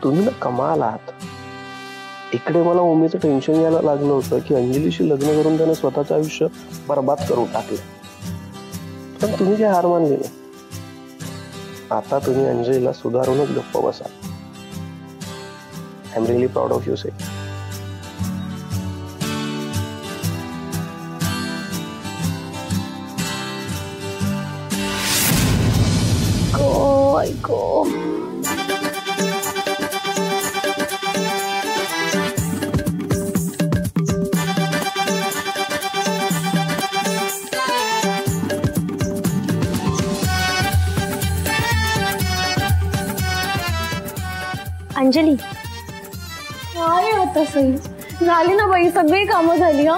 तुम्ही ना कमाल आहात. इकडे मला ओमीचं टेन्शन यायला लागलं होतं की अंजलीशी लग्न करून त्याने स्वतःचं आयुष्य बरबाद करून टाकलं, पण तुम्ही काही हार मानली नाही. आता तुम्ही अंजलीला सुधारूनच गप्प बसा. I am really proud of you Sai. ऐको अंजली, काय आता सई झाली ना बाई, सगळी कामं झाली. हा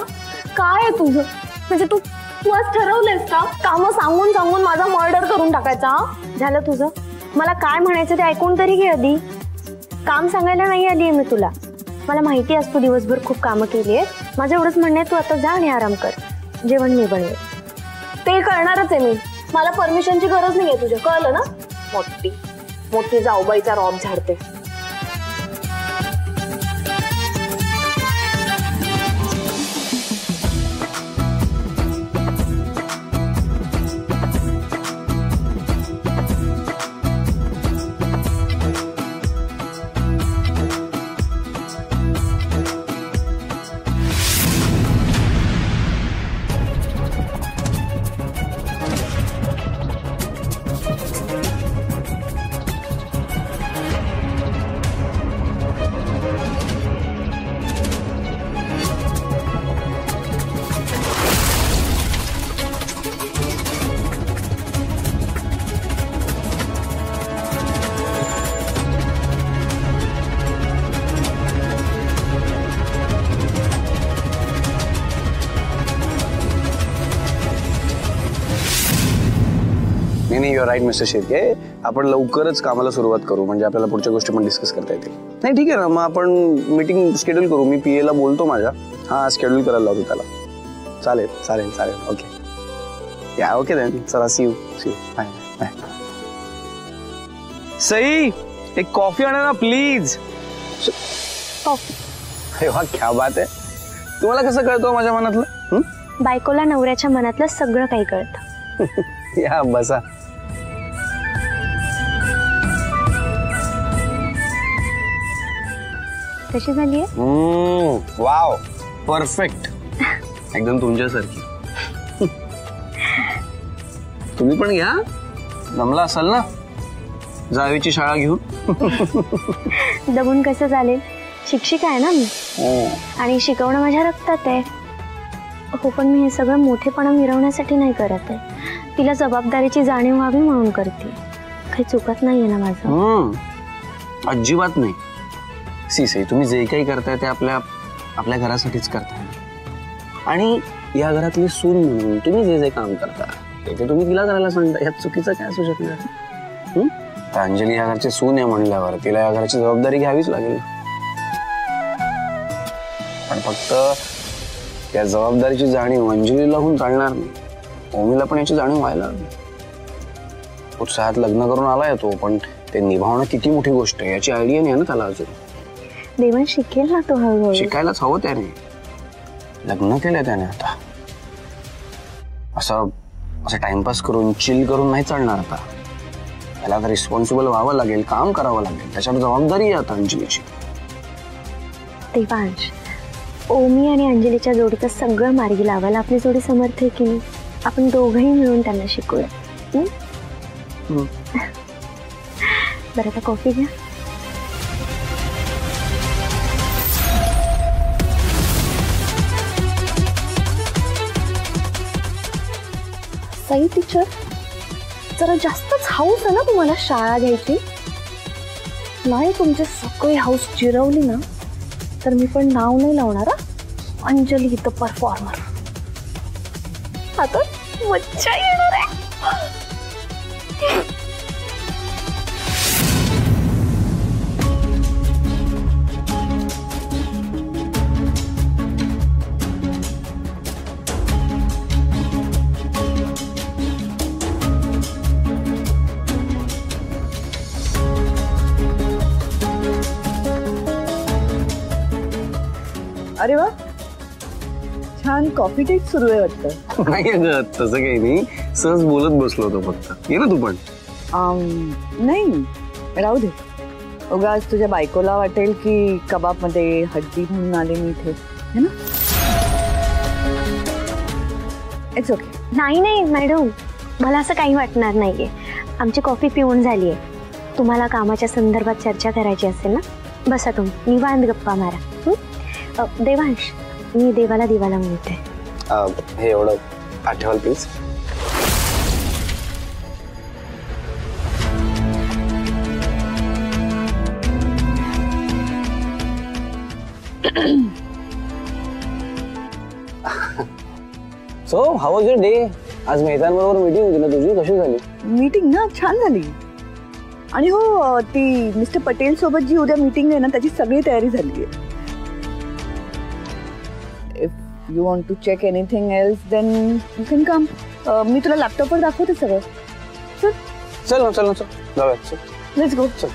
काय आहे तुझं? म्हणजे तू आज ठरवलंयस का कामं सांगून सांगून माझा मर्डर करून टाकायचा? झालं तुझं? मला काय म्हणायचं ते ऐकून तरी घे आधी. काम सांगायला नाही आलीये मी तुला. मला माहिती असतो दिवसभर खूप कामं केली आहेत. माझं एवढंच म्हणणं आहे, तू आता जा आणि आराम कर. जेवण मी बनवेल. ते करणारच आहे मी. मला परमिशनची गरज नाहीये तुझ्या, कळलं ना? मोठी मोठी जाऊबाईचा रॉब झाडते. नाही, युअर राईट मिस्टर शेळके. आपण लवकरच कामाला सुरुवात करू, म्हणजे आपल्याला पुढच्या गोष्टी पण डिस्कस करता येतील. नाही ठीक आहे ना, मग आपण मीटिंग शेड्यूल करू. मी PA ला बोलतो माझ्या. हा शेड्यूल करायला लावतो त्याला. चालेल चालेल चालेल. ओके या ओके देन. चला see you bye bye. Sai एक कॉफी आणा ना प्लीज. कॉफी? अरे वा क्या बात आहे. तुम्हाला कसं कळतं माझ्या मनातलं? बायकोला नवऱ्याच्या मनातलं सगळं काही कळतं. या बसा. कशी झालीये? Wow perfect. एकदम तुमच्यासारखी. तुम्ही पण घ्या, जमला असाल ना जावेची शाळा घेऊन. दमून कसं चालेल? शिक्षिका आहे ना मी, आणि शिकवणं माझ्या रक्तात आहे. हो, पण मी हे सगळं मोठेपणा मिरवण्यासाठी नाही करत आहे. तिला जबाबदारीची जाणीव व्हावी म्हणून करते. काही चुकत नाहीये ना माझं? अजिबात नाही. सी तुम्ही जे काही करताय ते आपल्या घरासाठीच करताय, आणि या घरातली सून म्हणून तुम्ही जे जे काम करता ते तुम्ही तिला करायला सांगता. यात चुकीचं काय असू शकणार? अंजली या घरची सून आहे म्हणल्यावर तिला या घराची जबाबदारी घ्यावीच लागेल. पण फक्त त्या जबाबदारीची जाणीव अंजलीला होऊन चालणार नाही. ओमीला पण याची जाणीव व्हायला हवी. उत्साहात लग्न करून आलाय तो, पण ते निभावणं किती मोठी गोष्ट आहे याची आयडिया नाही ना त्याला अजून. देवान शिकेल ना तो हळूहळू. शिकायलाच हवं त्याने. लग्न केलंय त्याने आता. असं टाइमपास करून चिल करून नाही चालणार आता. त्याला आता रिस्पॉन्सिबल व्हावं लागेल, काम करावं लागेल. त्याच्यावर जबाबदारी आहे आता अंजलीची. देवांश, ओमी आणि अंजलीच्या जोडीचं सगळं मार्गी लावायला आपली जोडी समर्थ आहे की नाही? आपण दोघंही मिळून त्यांना शिकूया. बरं, आता कॉफी घ्या. सई टीचर, जरा जास्तच हाऊस आहे ना तुम्हाला शाळा घ्यायची. नाही तुमचे सगळे हाऊस जिरवली ना तर मी पण नाव नाही लावणार. Anjali the performer. आता मज्जा येणार आहे. अरे वा, छान कॉफी डेट सुरू आहे वाटतं. नाही अगं तसं काही नाही, सहज बोलत बसलो होतो फक्त. ये ना तू पण. नाही राहू दे, उगाच तुझ्या बायकोला वाटेल की कबाब मध्ये हड्डी म्हणून आले मी इथे, है ना? It's okay. नाही नाही मॅडम, मला असं काही वाटणार नाहीये. आमची कॉफी पिऊन झाली आहे. तुम्हाला कामाच्या संदर्भात चर्चा करायची असेल ना, बसा तुम्ही निवांत गप्पा मारा. देवांश, मी देवाला दिवा लावून येते. हे एवढं आठवाल please. So how was your day? आज मेहतांबरोबर मीटिंग होती ना तुझी, कशी झाली? मीटिंग ना छान झाली. आणि हो, ती मिस्टर पटेल सोबत जी उद्या मीटिंग आहे ना, त्याची सगळी तयारी झाली आहे. If you want to check anything else then you can come. मी तुला लॅपटॉपवर दाखवते सगळं. चल ना चल जाऊया. Let's go. चल.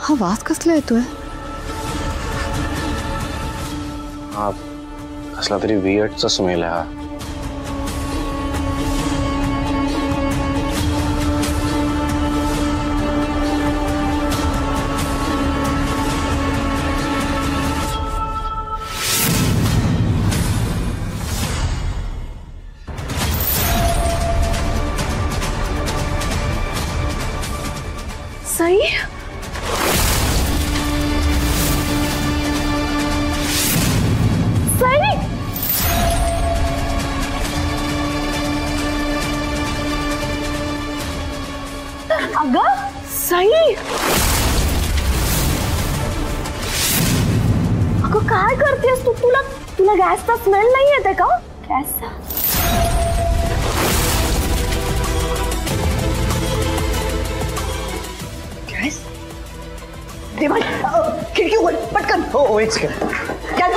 हा वास कसला येतोय? हा कसला तरी वियर्डचा स्मेल आहे हा. सई, सई, अगं सई, अगं काय करतेस तू? तुला गॅसचा स्मेल नाही येते का? गॅसचा गॅस? देवा, खिडकी उघड पटकन. हो एक सेकंड. गॅस